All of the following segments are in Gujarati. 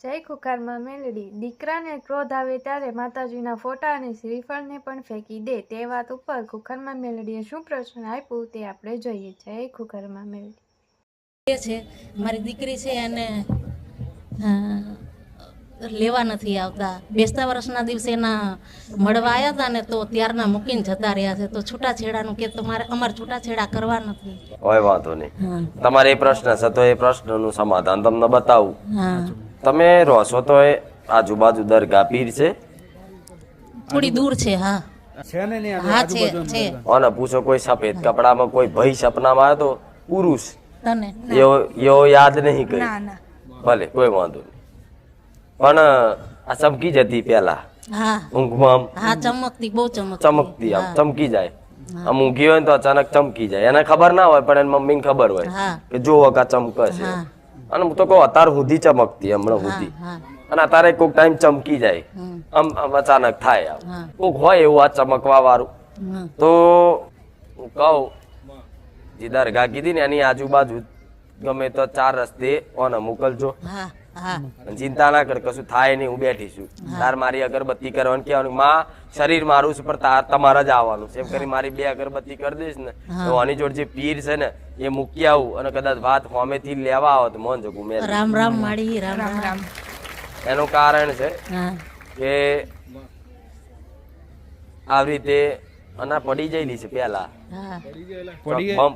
જય ખુખારમાં મેલડી દીકરાને ક્રોધ આવે ત્યારે માતાજીના ફોટા અને શ્રીફળને પણ ફેંકી દે તે વાત ઉપર ખુખારમાં મેલડીએ શું પ્રશ્ન આપ્યું તે આપણે જોઈએ. જય ખુખારમાં મેલડી. છે મારી દીકરી છે એને લેવા નથી આવતા. બેસતા વર્ષના દિવસે એના મળવા આવ્યા હતા ને તો ત્યારના મૂકીને જતા રહ્યા છે. તો છૂટાછેડાનું કે તમારે અમારે છૂટાછેડા કરવા નથી. હોય વાંધો નહીં. તમારે એ પ્રશ્ન છે તો એ પ્રશ્નનું સમાધાન તમને બતાવું. તમે રહો છો તો એ આજુબાજુ દરગાહ પીર છે? થોડી દૂર છે. હા હા છે. અને પૂછો કોઈ સફેદ કપડામાં કોઈ ભાઈ સપનામાં આવ્યો તો પુરુષ તને એવો યાદ નહીં કરી? ભલે કોઈ વાંધો નહીં. પણ આ ચમકી જતી પેલા હા ઊંઘમાં હા ચમકતી બહુ ચમકતી આમ ચમકી જાય. આમ ઊંઘી હોય ને તો અચાનક ચમકી જાય. એને ખબર ના હોય પણ એની મમ્મીને ખબર હોય કે જો વકા ચમકે છે. અને હું તો કહું અત્યારે સુધી ચમકતી હમણાં સુધી. અને અત્યારે કોઈક ટાઈમ ચમકી જાય આમ અચાનક થાય. કોઈક હોય એવું આ ચમકવા વાળું તો હું કહું જે દરગાહ કીધી ને એની આજુબાજુ ગમે તો 4 રસ્તે ઓને મોકલજો. ચિંતા ના કર, કશું થાય નહીં, હું બેઠી છું. તાર મારી અગરબત્તી કરવાનું કહેવાનું, માં શરીર મારું છે પણ તમારે જ આવવાનું છે. એમ કરી મારી 2 અગરબત્તી કરી દઈશ ને તો આની જોડે જે પીર છે ને એ મૂકી આવું. અને કદાચ વાત હોમેથી લેવા આવો તો મોન જગું મેં રામ રામ માડી રામ રામ. એનું કારણ છે કે આવી રીતે અના પડી જયેલી છે પેલા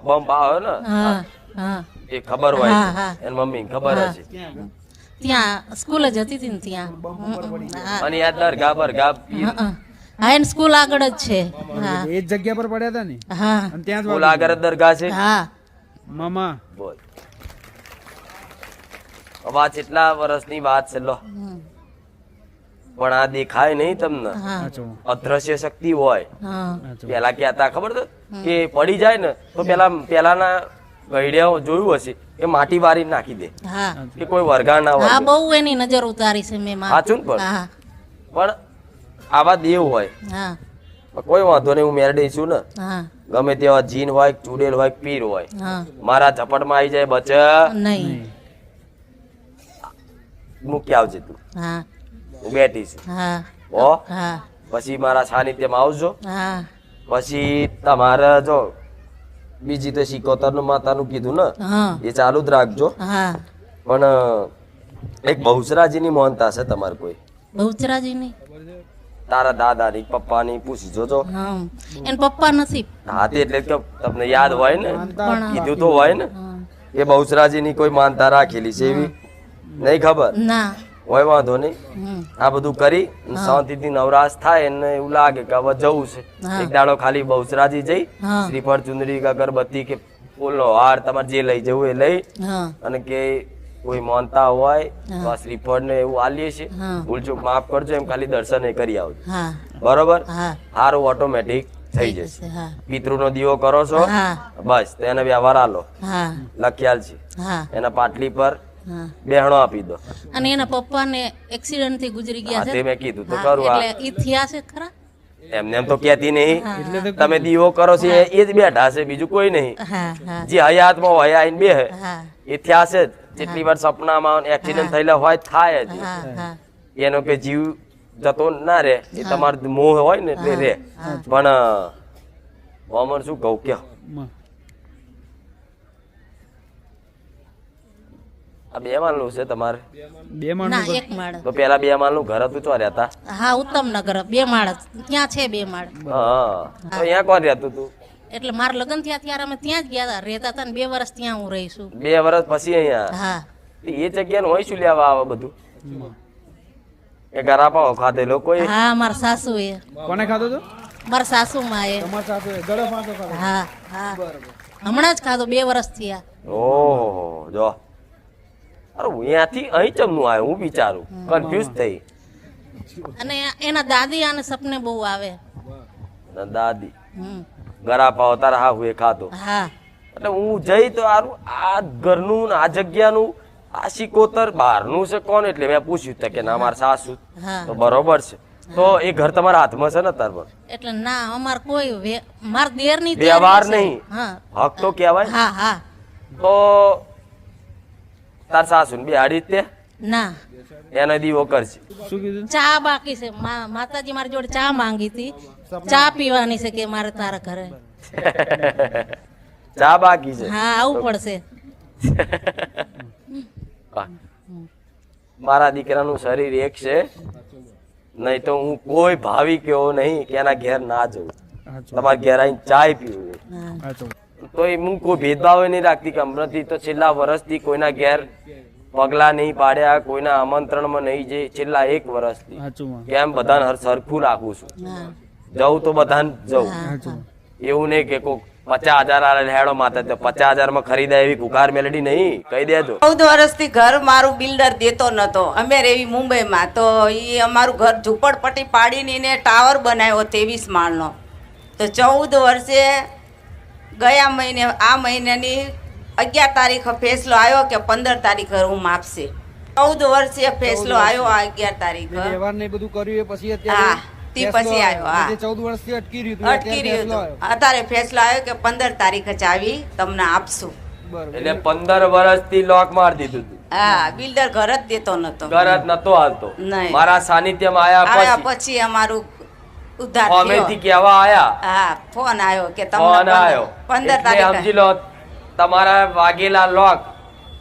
બમ્પ આવે ને એ ખબર હોય એની મમ્મી ખબર હશે. ત્યાં સ્કૂલ જ હતી ને ત્યાં. અને યાર દરગાહ બરગાહ હા એની સ્કૂલ આગળ જ છે. એ જ જગ્યા પર પડ્યા હતા ને. હા અને ત્યાં જ સ્કૂલ આગળ જ દરગાહ છે. હા મામા બોલ હવે કેટલા વર્ષની વાત છે લો. પણ આ દેખાય નહીં તમને. અદ્રશ્ય શક્તિ હોય. પેલા કહેતા ખબર છે કે પડી જાય ને તો પેલાના ગઈડિયાઓ જોયું હશે કે માટી વારી નાખી દે કે કોઈ વરગા ના હોય. બહુ એની નજર ઉતારી છે મેં. સાચું પણ આવા દેવ હોય કોઈ વાંધો નહીં. હું મેરડી છું ને, ગમે તેવા જીન હોય ચુડેલ હોય પીર હોય મારા ઝપટમાં આવી જાય બચ નહીં. મૂકી આવજે તું. હું બેઠી છું. પછી મારા સાનિધ્યમાં આવજો. પછી તમારે જો બીજી તો સિકોતરનું માતાનું કીધું ને એ ચાલુ જ રાખજો. પણ એક બહુચરાજીની મોહનતા છે તમારે કોઈ? બહુચરાજીની તારા દાદાની પપ્પાની પૂછી જોજો. એન પપ્પા નથી. હા તે એટલે કે તમને યાદ હોય ને, કીધું તો હોય ને કે બહુચરાજીની કોઈ માનતા રાખેલી છે એવી નહીં ખબર ના હોય. વાંધો નહીં. આ બધું કરી શાંતિથી નવરાશ થાય એને એવું લાગે કે હવે જવું છે. એક દાડો ખાલી બહુચરાજી જઈ શ્રીફળ ચુંદડી અગરબત્તી કે ફૂલનો હાર તમારે જે લઈ જવું એ લઈ અને કે કોઈ માનતા હોય તો આ શ્રીફળ ને એવું આલીએ છે, ભૂલચૂક માફ કરજો એમ ખાલી દર્શન કરી આવજો. બરોબર? હારું ઓટોમેટિક થઈ જશે. પિતૃનો દીવો કરો છો બસ તો એને વ્યવહાર આલો લખ્યાલ છે એના પાટલી પર બેહણો આપી દો. અને એના પપ્પા ને એક્સિડન્ટ થી ગુજરી ગયા છે. મેં કીધું તો ખરું. એટલે ઈ થયા છે ખરા. એમને એમ તો કહેતી નહીં. તમે દીવો કરો છો એ જ બેઠા છે, બીજું કોઈ નહીં. જે હયાતમાં હોય આઈને બે એ થયા છે. જેટલી વાર સપનામાં એક્સિડન્ટ થયેલા હોય થાય જ. એનો કે જીવ જતો ના રે એ તમારો મોહ હોય ને એટલે રે. પણ અમર શું કહું કે આ 2 માળનું છે તમારે? 2 માળ. ના 1 માળ. તો પેલા 2 માળનું ઘર હતું તો રહેતા? હા ઉત્તમનગર 2 માળ ત્યાં છે. 2 માળ. હા તો અહીંયા કોણ રહેતું હતું? એટલે મારા લગ્ન થયા ત્યારે અમે ત્યાં જ ગયા હતા, રહેતા હતા ને 2 વર્ષ ત્યાં હું રહીશું. 2 વર્ષ પછી અહીંયા? હા એ જગ્યાનું હોય શું લેવા આવે બધું? એ ગરાપા ખાધેલો કોઈ? હા મારા સાસુ એ. કોને ખાધો તો? મારા સાસુ માં એ. તમારા સાસુ એ ગળો ફાંસો ખાધો? હા હા હમણાં જ ખાધો 2 વર્ષ થયા. ઓહો જો અરે અહીંયાથી અહીં ચમનું આવ્યું હું વિચારું કન્ફ્યુઝ થઈ. અને એના દાદી આને સપને બહુ આવે. દાદી ગરાપા તારા હા હું એ ખાધો. હા એટલે હું જઈ તો આ ઘરનું આ જગ્યાનું આ સિકોતર બહારનું છે કોણ? એટલે મેં પૂછ્યું કે ના મારા સાસુ. તો બરોબર છે. તો એ ઘર તમારા હાથમાં છે ને તાર? એટલે ના અમાર કોઈ માર દેર ની વ્યવહાર નહીં, હક તો કહેવાય. હા હા તો તાર સાસુ ને બેહાડી તે? ના એનો દીવો કરશે. શું કીધું? ચા બાકી છે માતાજી મારી જોડે ચા માંગી હતી, ચા પીવાની છે કે મારે તારા ઘરે. ચા બાકી છે. હા આવવું પડશે. મારા દીકરાનું શરીર એક છે, નહીં તો હું કોઈ ભાવિક એવો નહીં કે એના ઘેર ના જઉં. તમારા ઘેર આવીને ચાય પીવું. તો એ હું કોઈ ભેદભાવ નહીં રાખતી કે હમણાંથી તો છેલ્લા વર્ષથી કોઈના ઘેર પગલા નહીં પાડ્યા, કોઈના આમંત્રણમાં નહીં જઈ છેલ્લા 1 વર્ષથી. કેમ બધાને સરખું રાખું છું. જવું તો બધાને જવું, એવું નહીં કે કોઈ 50,000 હેડો માતા 50,000 માં ખરીદાય એવી કુકાર મેલડી નહીં. કહી દેજો. 14 વર્ષથી ઘર મારું બિલ્ડર દેતો નતો. અમે રેવી મુંબઈમાં, તો એ અમારું ઘર ઝૂંપડપટ્ટી પાડીને એને ટાવર બનાવ્યો 23 માળનો. તો 14 વર્ષે ગયા મહિને આ મહિનાની 11 તારીખે ફેસલો આવ્યો કે 15 તારીખે રૂમ આપશે. 14 વર્ષે ફેસલો આવ્યો આ 11 તારીખે. વ્યવહાર ને બધું કર્યું એ પછી હા તે પછી આવ્યો. હા 14 વર્ષથી અટકી રહ્યું અટકી રહ્યું હતું. અત્યારે ફેસલો આવ્યો કે 15 તારીખે ચાવી તમને આપશું. એટલે 15 વર્ષથી લોક માર દીધું હતું. હા બિલ્ડર ઘર જ દેતો નતો. ઘર જ નતો હાલતો. નહીં. મારા સાનિધ્યમાં આવ્યા આયા પછી અમારું ઉદ્ધાર અમેથી થયો. કહેવા આયા, હા ફોન આવ્યો કે ફોન તમને આવ્યો 15 એટલે તારીખે સમજી લો તમારા વાગેલા લોક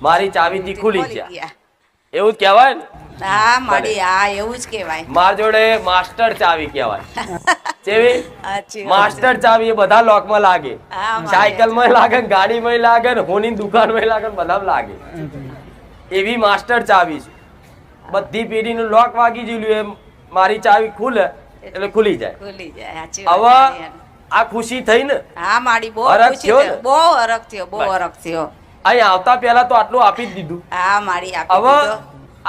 મારી ચાવીથી ખુલી ગયા. એવું જ કહેવાય ને. હા માડી હા એવું જ કહેવાય. માર જોડે માસ્ટર ચાવી કહેવાય. જેવી સાચી વાત. માસ્ટર ચાવી એ બધા લોક માં લાગે. હા, મારી સાયકલ માં લાગે, ગાડી માં લાગે, હોની દુકાન માં લાગે, બધામાં લાગે. એવી માસ્ટર ચાવી છે. બધી પેઢીનું લોક વાગી ગયેલું એમ મારી ચાવી ખુલે એટલે ખુલી જાય. ખુલી જાય. સાચી હવે વાત. આ ખુશી થઈ ને. હા માડી બહુ હરખ ખુશી થયો થયો. ને? બહુ હરખ થયો. બહુ હરખ થયો. અહીં આવતા પહેલા તો આટલું આપી જ દીધું. હા માડી આપી હવે દીધો.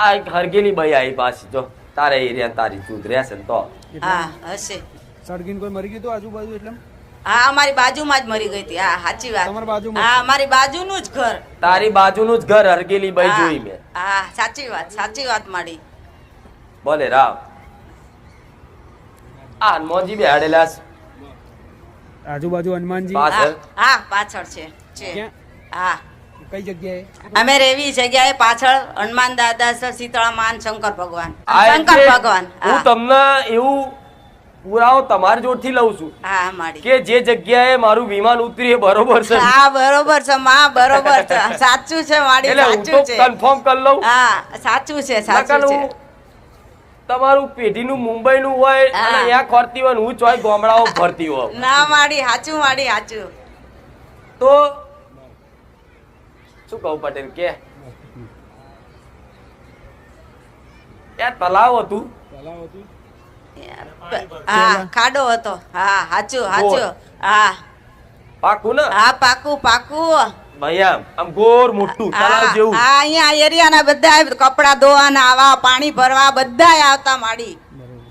આ એક હરગેલી બાઈ આવી પાછી જો તારે એરિયા તારી ચૂત રહેશે ને તો. હા હશે. સળગીને કોઈ મરી ગયું હતું આજુબાજુ એટલે હા અમારી બાજુમાં જ મરી ગઈ હતી. હા સાચી વાત. તમારી બાજુમાં? હા અમારી બાજુનું જ ઘર. તારી બાજુનું જ ઘર હરગેલી બાઈ હા. જોઈ મેં. હા સાચી વાત. સાચી વાત માડી. બોલે રામ. આ હનુમાનજી બેહાડેલા છે આજુબાજુ હનુમાનજી પાછળ. હા પાછળ છે. ક્યાં? હા કઈ જગ્યાએ? અમે રેવી જગ્યાએ પાછળ હનુમાન દાદા છે, શીતળા માન, શંકર ભગવાન. આ શંકર એટલે ભગવાન. હું હા તમને એવું પુરાવો તમારી જોડથી લઉં છું હા માડી. કે જે જગ્યાએ મારું વિમાન ઉતરી એ બરોબર છે. હા બરોબર છે માં, બરોબર છે. સાચું છે માડી, એટલે હું તો સાચું છે. કન્ફર્મ કરી લઉં. હા સાચું છે, નકર સાચું છે. હું તમારું પેઢીનું મુંબઈનું હોય હા. અને અહીંયા ખોરતી હોય ને હું ચોય ગામડાઓ ફરતી હોય ના માડી સાચું, માડી સાચું. તો શું કહું પટેલ કે ત્યાં તલાવ હતું. હા ખાડો હતો. હા સાચું સાચું. હા પાકું ને હા પાકું પાકું. ભાઈ આમ ગોર મોટું તલાવ જેવું. હા અહીંયા એરિયાના બધા કપડા ધોવાના આવા, પાણી ભરવા બધા આવતા માડી.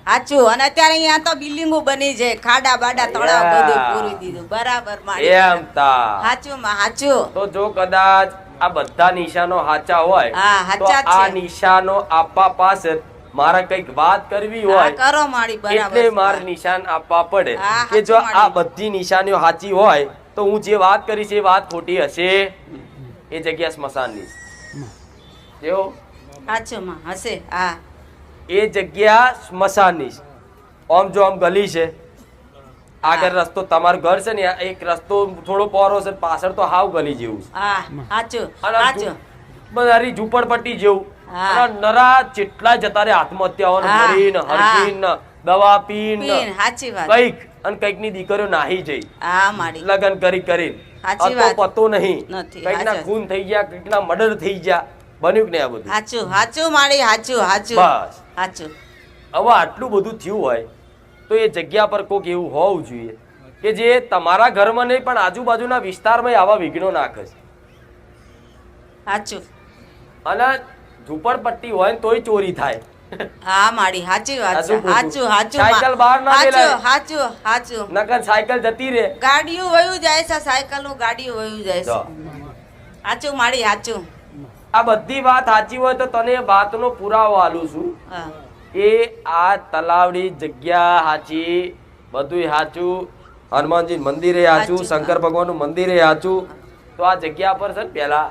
સાચું. અને અત્યારે અહીંયા તો બિલ્ડિંગો બની છે, ખાડા બાડા તળાવ બધું પૂરી દીધું. બરાબર માડી. એમ તા સાચું માં સાચું. તો જો કદાચ આ બધા નિશાનો સાચા હોય હા, તો સાચા જ આ છે. નિશાનો આપવા પાસે મારે કઈક વાત કરવી હા હોય કરો માડી. બરાબર એટલે છે. મારે નિશાન આપવા પડે હા, કે જો સાચું આ માડી. બધી નિશાનીઓ સાચી હોય તો હું જે વાત કરીશ એ વાત ખોટી હશે. એ જગ્યા સ્મશાનની છે. જેવો સાચું માં હશે. હા એ જગ્યા સ્મશાનની છે. આમ જો આમ ગલી છે, આગળ રસ્તો તમારું ઘર છે ને એક રસ્તો થોડો પહોળો છે, પાછળ તો હાવ ગલી જેવું છે. હા સાચું અને આ સાચું. બધારી ઝૂંપડપટ્ટી જેવું. હા. અને નરા જેટલા જતા રે આત્મહત્યાઓ હા, મરીને હા. હરકીને દવા પીને પીન સાચી વાત. કઈક અને કઈક ની દીકરીઓ નાહી જઈ હા માડી. લગન કરી સાચી આ તો વાત. પતો નહીં નથી, કઈક ના હાચું. ખૂન થઈ ગયા, કઈક ના મર્ડર થઈ ગયા, બન્યું કે નહીં આ બધું? સાચું સાચું માડી. સાચું સાચું બસ. સાચું. હવે આટલું બધું થયું હોય તો એ જગ્યા પર કોઈક એવું હોવું જોઈએ કે જે તમારા ઘરમાં નહીં પણ આજુબાજુના વિસ્તારમાં આવા વિઘ્નો નાખે છે. સાચું. અને ઝૂંપડપટ્ટી હોય ને તોય ચોરી થાય. હા માડી સાચી વાત છે. સાચું ખોટું? સાચું સાચું સાયકલ બહાર ના સાચું મેલાય. સાચું સાચું. નકર સાયકલ જતી રહે. ગાડીઓ વયું જાય છે, સાયકલ નું ગાડીઓ વયું જાય જો. છે. સાચું માડી સાચું. આ બધી વાત સાચી હોય તો તને એ વાતનો પુરાવો આલું છું. હા એ આ તલાવડી જગ્યા સાચી, બધું સાચું, હનુમાનજી મંદિરે સાચું, સાચું. શંકર ભગવાનનું મંદિરે સાચું. તો આ જગ્યા પર છે ને પેલા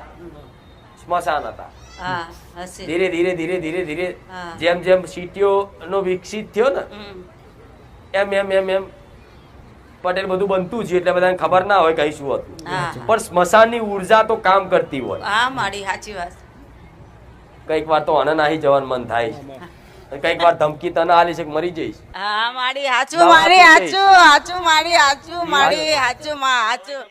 સ્મશાન હતા. હા હશે ધીરે ધીરે ધીરે ધીરે ધીરે હા. જેમ જેમ સિટીઓ નો વિકસિત થયો ને હમ. એમ એમ એમ એમ પટેલ બધું બનતું છે એટલે બધાને ખબર ના હોય કઈ શું હતું હા પણ સ્મશાનની ઉર્જા તો કામ કરતી હોય હા મારી સાચી વાત કઈક વાર તો આને નાહી જવાનું મન થાય છે કઈક વાર ધમકી તને આલી છે કે મરી જઈશ હા મારી હાચું દવા મારી આપી દઈશ. હાચું મારી હાચું મારી હાચું માં હાચું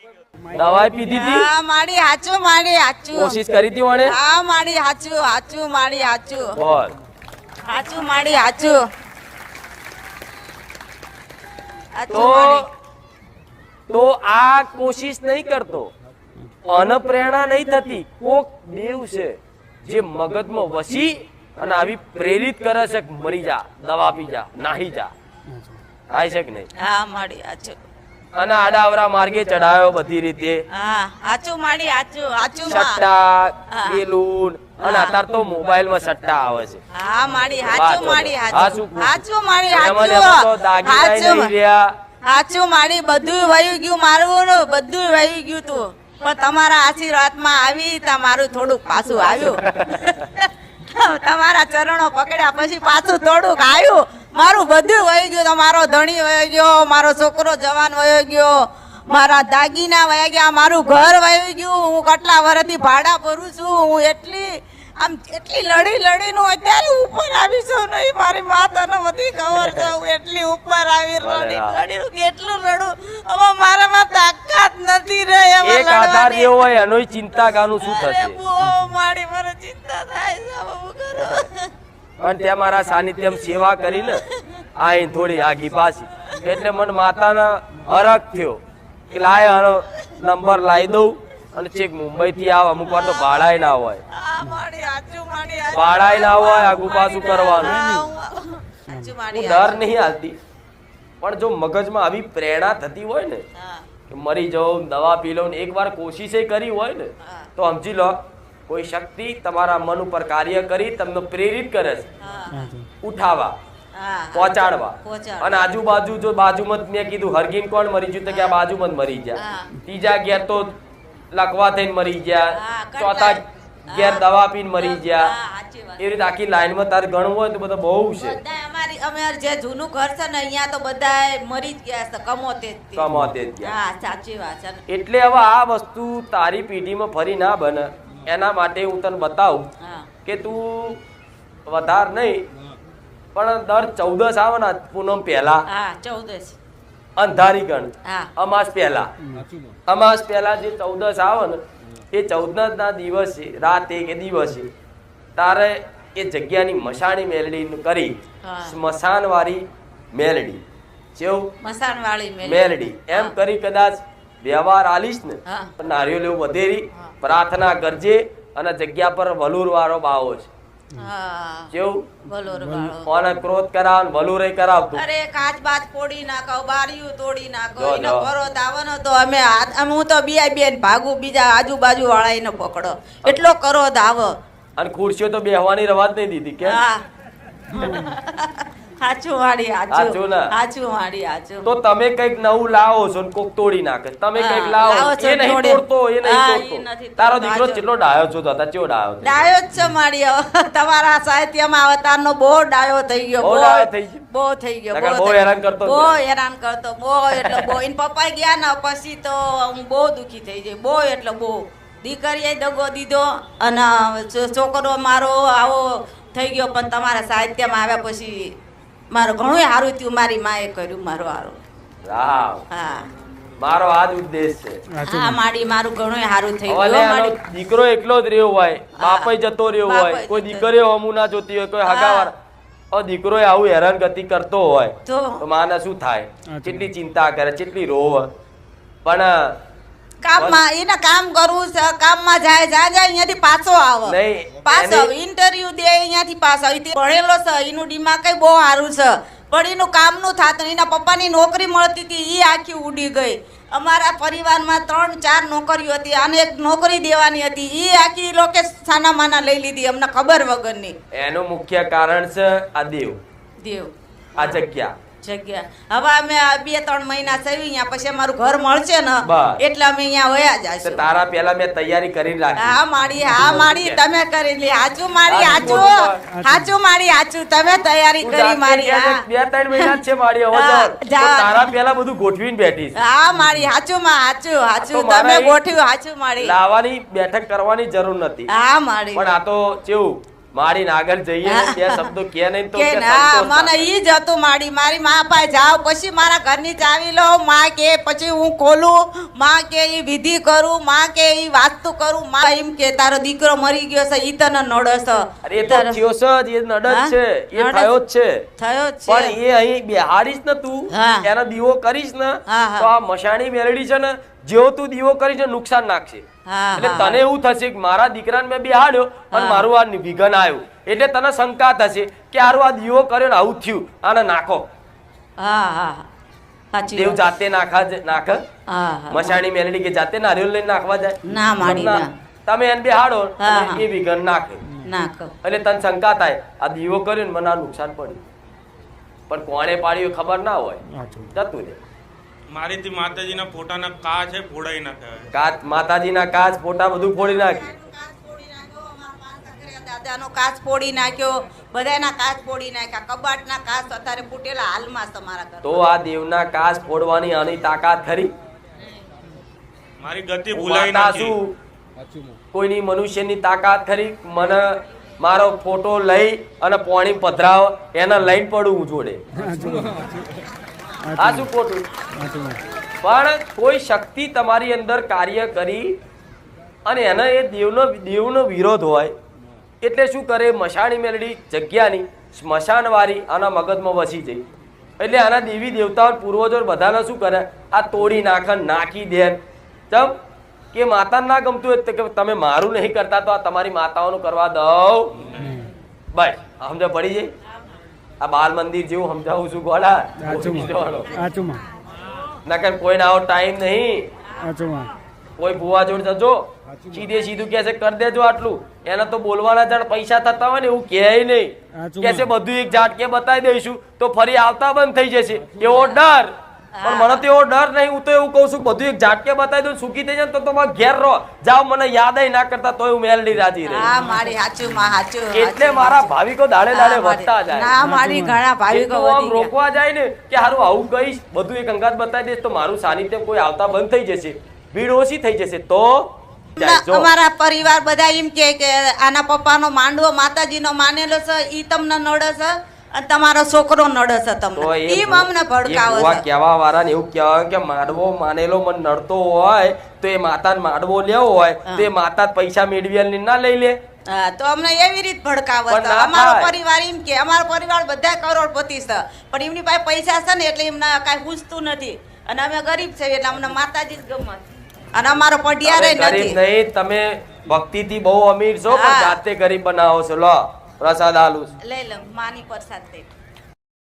દવાઈ પીધી હતી હા મારી હાચું મારી હાચું કોશિશ કરી હતી વણે હા મારી હાચું હાચું મારી હાચું બોલ હાચું મારી હાચું હાચું તો મારી તો આ કોશિશ નહીં કરતો અનપ્રેરણા નહીં થતી કોક દેવ છે જે મગજમાં વસી અને આવી પ્રેરિત કરે છે કે મરી જા દવા પી જા નાહી જા થાય છે કે નહીં હા મારી હાચું અને આડાવરા માર્ગે ચડાયો બધી રીતે હા હાચું મારી હાચું હાચું માં સટ્ટા હા. બેલૂન અને અત્યારે તો મોબાઈલ માં સટ્ટા આવે છે હા મારી હાચું મારી હાચું હાચું મારી એમાં ને એમાં તો હાચું દાગીના હાચું નહીં રહ્યા હાચું મારી બધું વહી ગયું મારું ને બધું વહી ગયું તું પણ તમારા આશીર્વાદમાં આવી તા મારું થોડુંક પાછું આવ્યું તમારા ચરણો પકડ્યા પછી પાછું થોડુંક આવ્યું મારું બધું વહી ગયું તમારો ધણી વહી ગયો મારો છોકરો જવાન વહી ગયો મારા દાગીના વહી ગયા મારું ઘર વહી ગયું હું કેટલા વર્ષથી ભાડા ભરું છું હું એટલી લડીને હું અત્યારે ઉપર આવી છું નહીં મારી માતાને બધી ખબર છે હું એટલી ઉપર આવી લડીને કેટલું લડું હવે મારામાં તાકાત નથી રહી હવે એક આધાર લડવાની. જેવો હોય એનોય ચિંતા કાનું શું અરે થશે બહુ મારી મને ચિંતા થાય છે હવે હું કરું? પણ ત્યાં મારા સાનિધ્યમ સેવા કરીને આઈ થોડી આગી પાછી એટલે મને માતાના હરખ થયો કે લાય આનો નંબર લાવી દઉં અને ચેક મુંબઈ થી આવ અમુક વાર તો ભાડાય ના હોય આ મારી હાચું મારી હાચું. ભાડાય ના હોય આગુ પાછું કરવાનું હા, હાચું મારી હું ડર નહીં હાલતી પણ જો મગજમાં આવી પ્રેરણા થતી હોય ને હા, કે મરી જાઉં દવા પી લઉં ને એક વાર કોશિશ કરી હોય ને હા. તો સમજી લો કોઈ શક્તિ તમારા મન ઉપર કાર્ય કરી તમને પ્રેરિત કરે છે હા, ઉઠાવા હા. પહોંચાડવા પહોંચાડવા. અને આજુબાજુ જો બાજુમાં જ મેં કીધું હરગીન કોણ મરી ગયું તો કે આ બાજુમાં જ મરી ગયા હા. ત્રીજા ઘેર તો લકવા થઈને મરી ગયા હા, ચોથા ઘેર દવા પીને મરી ગયા હા, સાચી વાત. એ રીતે આખી લાઈનમાં તારે ગણવું હોય તો બધું બહુ છે બધાય અમારે જે જૂનું ઘર છે ને અહીંયા તો બધાય મરી જ ગયા છે કમોતે જ તે. કમાતે જ ગયા હા સાચી વાત છે એટલે હવે આ વસ્તુ તારી પેઢીમાં ફરી ના બને એના માટે હું તને બતાવું હા કે તું વધાર નહીં પણ દર 14 આવે ને પૂનમ પહેલા હા 14 અંધારી ગણ હા અમાસ પહેલા અમાસ પહેલા જે 14 આવે ને એ 14 ના દિવસે રાતે કે દિવસે તારે એ જગ્યાની મશાણી મેલડી કરી હા. સ્મશાન વાળી મેલડી જેવું મસાનવાળી મેલડી એમ કરી કદાચ વ્યવહાર આલીશ ને હા. નારિયેળ એવું વધેરી પ્રાર્થના કરજે અને જગ્યા પર વલુર વાળો બાવો છે હા જેવું બોલો રે બાળો. કોને ક્રોધ કરાવ વલુરે કરાવતું અરે કાચ બાચ ફોડી નાખો બારીયું તોડી નાખો જો, એનો જો. ઘરો દાવાનો તો અમે હું તો બીઆઈ બેન ભાગું બીજા આજુબાજુ વાળા એને પકડો એટલો કરો દાવ અને ખુરશીઓ તો બેહવાની રવાજ નહીં દીધી કે હા હાચું વાળી હાચું હાચું ને? હાચું વાળી હાચું તો તમે કઈક નવું લાવો છો ને કોક તોડી નાખે તમે હા, કઈક લાવો લાવો છો એ નહીં તોડી. તોડતો એ નહીં હા, તોડતો એ નથી તારો તોડતો. દીકરો હાચું. કેટલો ડાયો છો તો ચેવો ડાયો છે? ડાયો જ છે મારી હવે. તમારા સાહિત્યમાં અવતારનો બહુ ડાયો થઈ ગયો બહુ ડાયો થઈ ગયો? બહુ થઈ ગયો નકર બહુ થઈ હેરાન કરતો બહુ ને? હેરાન કરતો બહુ એટલે બહુ એને પપ્પા ગયા ને પછી તો હું બહુ દુખી થઈ ગઈ બહુ એટલે બહુ દીકરીએ દગો દીધો અને છોકરો મારો આવો થઈ ગયો પણ તમારા સાહિત્યમાં આવ્યા પછી મારું ઘણું સારું થયું મારી માએ કર્યું મારું સારું રામ હા મારો આ જ ઉદ્દેશ છે હા મારી મારું ઘણું સારું થઈ હવે ગયું આનો મારી દીકરો એકલો જ રહ્યો હોય બાપય જતો રહ્યો હોય બાપય કોઈ જતો દીકરીઓ હમું ના જોતી હોય કોઈ હગાવાર હવે દીકરો આવું હેરાનગતિ કરતો હોય તો તો માને શું થાય કેટલી ચિંતા કરે કેટલી રોવ પણ કામમાં એને કામ કરવું છે કામમાં જાય જાય અહીંયાથી પાછો આવે નહીં, પાછો એની- ઇન્ટરવ્યુ દે અહીંયાથી પાછો આવે. તે ભણેલો છે એનું દિમાગ કઈ બહુ સારું છે પણ એનું કામનું થાતું એના પપ્પાની નોકરી મળતી હતી એ આખી ઉડી ગઈ અમારા પરિવારમાં 3-4 નોકરીઓ હતી અને એક નોકરી દેવાની હતી એ આખી એ લોકો સાના માના લઈ લીધી અમને ખબર વગરની એનું મુખ્ય કારણ છે આ દેવ દેવ આ જગ્યા જગ્યા હવે અમે 2-3 મહિના સવી અહીંયા પછી અમારું ઘર મળશે ને બસ. એટલે અમે અહીંયા વયા તો જશું. તારા પહેલા મેં તૈયારી કરી રાખી હા માડી તમે કરી લી. હાચું માડી હાચું માડી હાચું તમે તૈયારી તું કરી જાતે મારી. કહે છે, હા 2-3 મહિના જ છે મારી હવે હા, તો. જા. તો તારા પહેલા બધું ગોઠવીને બેઠી છે. હા માડી હાચું તો તમે મારા એ ગોઠવ્યું હાચું માડી. લાવવાની બેઠક કરવાની જરૂર નથી હા માડી પણ આ તો કેવું મારી આગળ જઈએ ને બે શબ્દો કે નહીં તો કે કે ના સંતોષ મને થાય. ઈ જ હતું મારી મા પાસે જાવ પછી મારા ઘરની ચાવી લો માં કે પછી હું ખોલું માં કે ઈ વિધિ કરું માં કે ઈ વાસ્તુ કરું માં એમ કે તારો દીકરો મરી ગયો છે ઈ તને નડસ અરે એ તો થયો છે જ, એ નડદ હા? છે એ નડદ. થયો જ છે થયો જ પણ છે એ અહીં બેહાડીશ ને તું હા. એનો દીવો કરીશ ને હા, હા. તો આ મશાણી મેલડી છે ને જેવો તું દીવો કરીશ ને નુકસાન નાખશે હા, એટલે હા. તને એવું થશે કે મારા દીકરાને મેં બેહાડ્યો અને હા. મારું આ વિઘન આવ્યું એટલે તને શંકા થશે કે હારું આ દીવો કર્યો ને આવું થયું આને નાખો હા સાચી દેવ વાત. જાતે નાખે હા મશાણી મેલડી કે જાતે નારિયેળ લઈને નાખવા જાય ના માડી ના તમે એને બેહાડો હા, અને હા. એ વિઘન નાખે ના કહું એટલે તને શંકા થાય આ દીવો કર્યો ને મને આ નુકસાન પડ્યું પણ કોણે પાડ્યું ખબર ના હોય સાચું. જતું રે મારીથી માતાજીના ફોટાના કાચ છે ફોડાઈ નાખ્યા કાચ માતાજીના કાચ ફોટા બધું ફોડી નાખી દાદાનો કાચ ફોડી નાખ્યો બધાના કાચ ફોડી નાખ્યા કબાટના કાચ અત્યારે ફૂટેલા હાલમાં છે તમારા ઘર તો આ દેવના કાચ ફોડવાની આની તાકાત ખરી મારી ગતિ ભૂલાઈ માતા નાખી શું સાચું માં. કોઈની મનુષ્યની તાકાત ખરી મને મારો ફોટો લઈ અને પોણી પધરાવ એને લઈને પડું હું જોડે સાચું માં. આ શું ખોટું સાચું માં. પણ કોઈ શક્તિ તમારી અંદર કાર્ય કરી અને એને એ દેવનો વિરોધ હોય એટલે શું કરે મશાણી મેલડી જગ્યાની સ્મશાનવાળી આના મગજમાં વસી જઈ એટલે આના દેવી દેવતાઓ પૂર્વજો બધાને શું કરે આ તોડી નાખે નાખી દે ચમ કે માતાને ના ગમતું હોય તો કે તમે મારું નહીં કરતા તો આ તમારી માતાઓનું કરવા દઉં બસ સમજ પડી જાય આ બાલ મંદિર જેવું સમજાવું છું ગોળા સાચું માં. સાચું માં. નકર કોઈને આવો ટાઈમ નહીં સાચું માં. કોઈ ભુવા જોડે જજો સીધે સીધું કે છે કરી દેજો આટલું એને તો બોલવાના જણ પૈસા થતા હોય ને એવું કહે નહીં સાચું કે છે માં. બધું એક ઝાટકે બતાવી દઈશું તો ફરી આવતા બંધ થઈ જશે એવો ડર પણ મને તો એવો ડર નહીં હું તો એવું કહું છું બધું એક ઝાટકે બતાવી દઉં સુખી થઈ જાય ને તો તમારે ઘેર રહો જાઓ મને યાદ ના કરતા તોય હું મેલડી રાજી રહી હા મારી હાચું માં હાચું એટલે મારા ભાવિકો દાડે દાડે હા, વધતા મારી- જાય ના મારી ઘણા ભાવિકો એટલું આમ વધી ગયા. રોકવા જાય ને કે હારું આવું કહીશ બધું એક અંગાત બતાવી દઈશ તો મારું સાનિધ્ય કોઈ આવતા બંધ થઈ જશે ભીડ ઓછી થઈ જશે તો જાય. જો. અમારા પરિવાર બધા એમ કે આના પપ્પાનો માંડવો માતાજીનો માનેલો છે ઈ તમને નડે છે અને તમારો છોકરો નડે છે તો તમને ઈમ અમને ભડકાવે ભુવા છે કહેવા વાળાને એવું કહેવાય કે માડવો માનેલો મન નડતો હોય તો એ માતાને માડવો લેવો હોય તો એ માતા જ પૈસા મેળવી ના લઈ લે હા, તો અમને એવી રીત ભડકાવે પણ છે ના અમારો થાય. પરિવાર એમ કે અમારો પરિવાર બધા કરોડપતિ છે પણ એમની પાસે પૈસા છે ને એટલે એમને કાંઈ પૂછતું નથી અને અમે ગરીબ છે એટલે અમને માતાજી જ ગમે અને અમારો પઢિયારે તમે ગરીબ નથી નહીં તમે ભક્તિથી બહુ અમીર છો પણ હા. જાતે ગરીબ બનાવો છો લો પ્રસાદ આલુ છું. લઈ લો માની પ્રસાદ દે